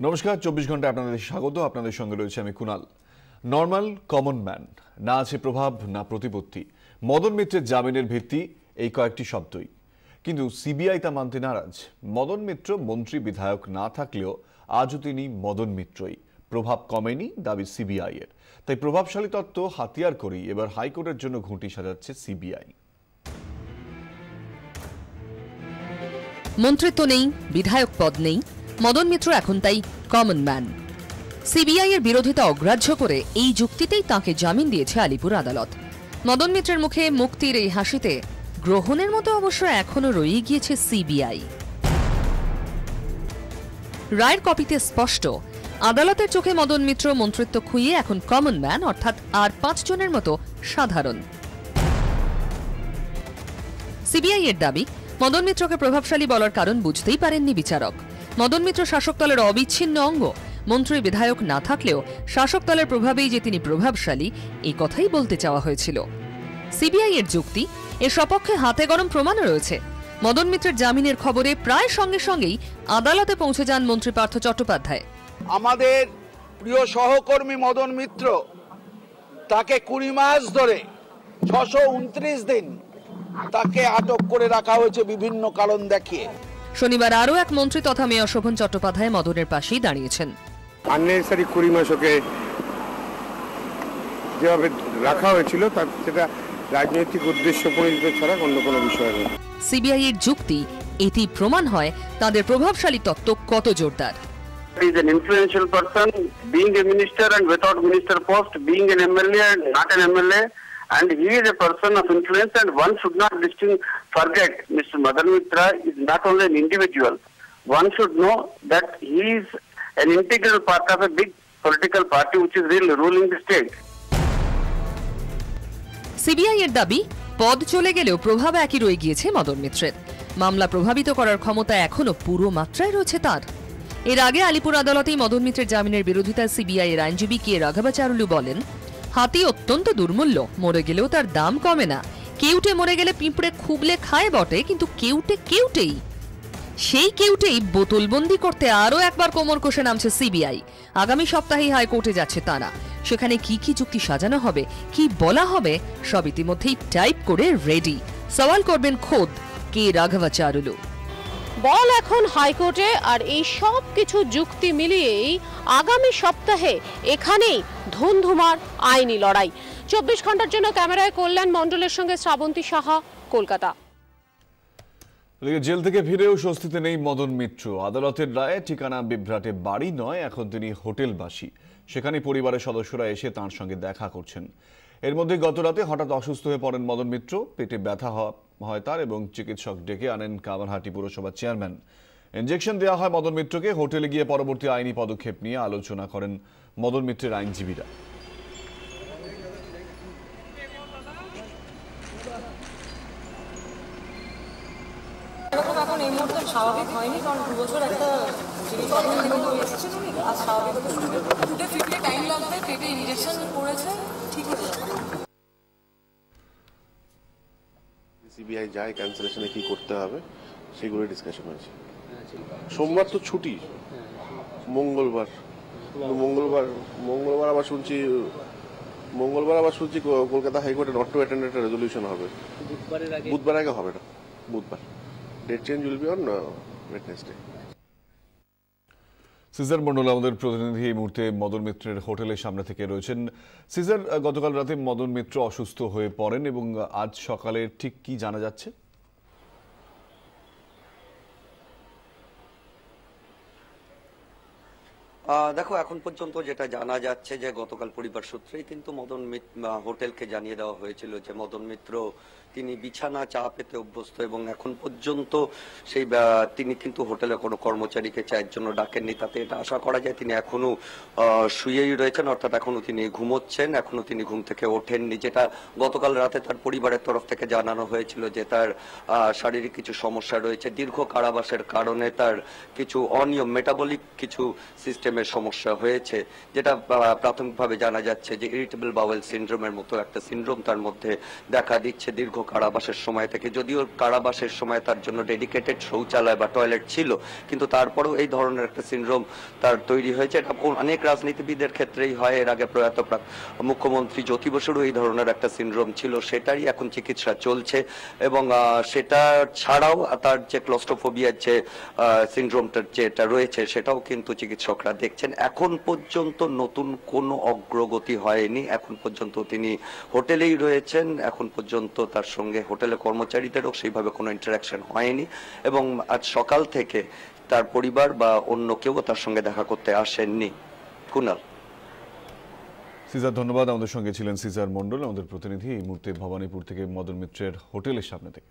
নমস্কার, 24 ঘন্টা আপনাদের স্বাগত। আপনাদের সঙ্গে রয়েছে আমি কুনাল। নর্মাল কমন ম্যান, না আছে প্রভাব না প্রতিপত্তি। মদন মিত্রের জামিনের ভিত্তি এই কয়েকটি শব্দই, কিন্তু সিবিআই তা মানতে নারাজ। মদন মিত্র মন্ত্রী বিধায়ক না থাকলেও আজও তিনি মদন মিত্রই। প্রভাব কমেনি দাবি সিবিআই এর। তাই প্রভাবশালী তত্ত্ব হাতিয়ার করেই এবার হাইকোর্টের জন্য ঘুঁটি সাজাচ্ছে সিবিআই। মন্ত্রিত্ব নেই, বিধায়ক পদ নেই, মদন মিত্র এখন তাই কমন ম্যান। সিবিআই এর বিরোধিতা অগ্রাহ্য করে এই যুক্তিতেই তাঁকে জামিন দিয়েছে আলিপুর আদালত। মদন মিত্রের মুখে মুক্তির এই হাসিতে গ্রহণের মতো অবশ্য এখনো রয়ে গিয়েছে সিবিআই। রায়ের কপিতে স্পষ্ট, আদালতের চোখে মদন মিত্র মন্ত্রিত্ব খুইয়ে এখন কমন ম্যান, অর্থাৎ আর 5 জনের মতো সাধারণ। সিবিআই এর দাবি, মদন মিত্রকে প্রভাবশালী বলার কারণ বুঝতেই পারেননি বিচারক। মদন মিত্র শাসক দলের অবিচ্ছিন্ন অঙ্গ। মন্ত্রী বিধায়ক না থাকলেও শাসক দলের প্রভাবেই যে তিনি প্রভাবশালী, এই কথাই বলতে চাওয়া হয়েছিল। সিবিআই এর যুক্তি, এর সপক্ষে হাতে গরম প্রমাণও রয়েছে। মদন মিত্রের জামিনের খবরে প্রায় সঙ্গে সঙ্গেই আদালতে পৌঁছে যান মন্ত্রী পার্থ চট্টোপাধ্যায়। আমাদের প্রিয় সহকর্মী মদন মিত্র, তাকে 20 মাস ধরে 629 দিন তাকে আটক করে রাখা হয়েছে বিভিন্ন কারণ দেখিয়ে। শনিবার আরও এক মন্ত্রী তথা মেয়র শোভন চট্টোপাধ্যায় মদনের পাশেই দাঁড়িয়েছেন। আননেসারি 20 মাস ওকে যেভাবে রাখা হয়েছিল তার সেটা রাজনৈতিক উদ্দেশ্য প্রণোদিত ছাড়া অন্য কোনো বিষয় নয়। সিবিআই এর যুক্তি, এটি প্রমাণ হয় তাদের প্রভাবশালী তত্ত্ব কত জোরদার। He is an influential person, being a minister and without minister post, being an MLA and not an MLA, and he is a person of influence, and one should not forget Mr. Madan Mitra is not only an individual. One should know that he is an integral part of a big political party which is really ruling the state. CBI এর দাবি, পদ চলে গেলেও প্রভাব একই রয়ে গিয়েছে মদন মিত্রের। মামলা প্রভাবিত করার ক্ষমতা এখনো পুরো মাত্রায় রয়েছে তার। এর আগে আলিপুর আদালতেই মদন মিত্রের জামিনের বিরোধিতায় সিবিআই এর আইনজীবী কে রাঘবাচারুলু বলেন, হাতি অত্যন্ত দুর্মূল্য, মরে গেলেও তার দাম কমে না। কেউটে মরে গেলে পিঁপড়ে খুবলে খায় বটে, কিন্তু কেউটেই সেই কেউটেই বোতলবন্দি করতে আরও একবার কোমর কষে নামছে সিবিআই। আগামী সপ্তাহেই হাইকোর্টে যাচ্ছে তারা। সেখানে কি কি যুক্তি সাজানো হবে, কি বলা হবে, সব ইতিমধ্যেই টাইপ করে রেডি। সওয়াল করবেন খোদ কে রাঘবাচারুলু। বল এখন হাইকোর্টে, আর এই সব কিছু যুক্তি মিলিয়েই আগামী সপ্তাহে এখানেই ধুমধুমার আইনি লড়াই। 24 ঘন্টার জন্য ক্যামেরায় কল্যাণ মণ্ডলের সঙ্গে শ্রাবন্তী সাহা, কলকাতা। জেল থেকে ফিরেও স্বস্তিতে নেই মদন মিত্র। আদালতের রায়ে ঠিকানা বিভ্রাটে বাড়ি নয়, এখন তিনি হোটেলবাসী। সেখানে পরিবারের সদস্যরা এসে তাঁর সঙ্গে দেখা করছেন। এর মধ্যে গত রাতে হঠাৎ অসুস্থ হয়ে পড়েন মদন মিত্র। পেটে ব্যথা হয় তার এবং চিকিৎসক ডেকে আনেন কামারহাটি পুরসভার চেয়ারম্যান। ইনজেকশন দেওয়া হয় মদন মিত্রকে। হোটেলে গিয়ে পরবর্তী আইনি পদক্ষেপ নিয়ে আলোচনা করেন মদন মিত্রের আইনজীবীরা। এখন এই মুহূর্তে স্বাভাবিক হয়নি, কারণ 2 বছর একটা জিনিস এসেছে, আর স্বাভাবিক হতে ফিরতে টাইম লাগবে। পেটে ইনজেকশন পড়েছে, ঠিক হয়ে যাবে। সিবিআই যায় ক্যান্সেলেশনে কি করতে হবে সেগুলো ডিসকাশন হয়েছে। সোমবার তো ছুটি, মঙ্গলবার আবার শুনছি কলকাতা হাইকোর্টে নট টু অ্যাটেন্ড একটা রেজলিউশন হবে। বুধবার আগে হবে না, বুধবার date change will be on Wednesday. Sijar Mondal আমাদের প্রতিনিধি এই মুহূর্তে মদন মিত্রের হোটেলের সামনে থেকে রয়েছেন। সিজার, গতকাল রাতে মদন মিত্র অসুস্থ হয়ে পড়েন এবং আজ সকালে ঠিক কি জানা যাচ্ছে? দেখো, এখন পর্যন্ত যেটা জানা যাচ্ছে যে গতকাল পরিবার সূত্রেই কিন্তু মদন হোটেলকে জানিয়ে দেওয়া হয়েছিল যে মদন মিত্র তিনি বিছানা চাপেতে অভ্যস্ত এবং এখন পর্যন্ত তিনি কিন্তু হোটেলে কোনো কর্মচারীকে চায়ের জন্য ডাকেননি। তাতে এটা আশা করা যায় তিনি এখনো শুয়েই রয়েছেন, অর্থাৎ এখনো তিনি ঘুমোচ্ছেন, এখনো তিনি ঘুম থেকে ওঠেননি। যেটা গতকাল রাতে তার পরিবারের তরফ থেকে জানানো হয়েছিল যে তার শারীরিক কিছু সমস্যা রয়েছে, দীর্ঘ কারাবাসের কারণে তার কিছু অনিয়ম, মেটাবলিক কিছু সিস্টেমে সিস্টেমের সমস্যা হয়েছে, যেটা প্রাথমিকভাবে জানা যাচ্ছে যে ইরিটেবল বাওয়েল সিনড্রোমের মতো একটা সিনড্রোম তার মধ্যে দেখা দিচ্ছে দীর্ঘ কারাবাসের সময় থেকে। যদিও কারাবাসের সময় তার জন্য ডেডিকেটেড শৌচালয় বা টয়লেট ছিল, কিন্তু তারপরেও এই ধরনের একটা সিনড্রোম তার তৈরি হয়েছে। এটা অনেক রাজনীতিবিদের ক্ষেত্রেই হয়। এর আগে প্রয়াত মুখ্যমন্ত্রী জ্যোতি বসুরও এই ধরনের একটা সিনড্রোম ছিল, সেটারই এখন চিকিৎসা চলছে। এবং সেটা ছাড়াও তার যে ক্লস্ট্রোফোবিয়ার যে সিনড্রোমটার যেটা রয়েছে সেটাও কিন্তু চিকিৎসকরা দেখছেন। এখন পর্যন্ত নতুন কোনো অগ্রগতি হয়নি। এখন পর্যন্ত তিনি হোটেলেই রয়েছেন। এখন পর্যন্ত তার সঙ্গে হোটেলের কর্মচারীদেরও সেইভাবে কোনো ইন্টারাকশন হয়নি, এবং আজ সকাল থেকে তার পরিবার বা অন্য কেউ তার সঙ্গে দেখা করতে আসেননি। কুনাল। সিজার, ধন্যবাদ। আমাদের সঙ্গে ছিলেন সিজার মণ্ডল, আমাদের প্রতিনিধি এই মুহূর্তে ভবানীপুর থেকে মদন মিত্রের হোটেলের সামনে থেকে।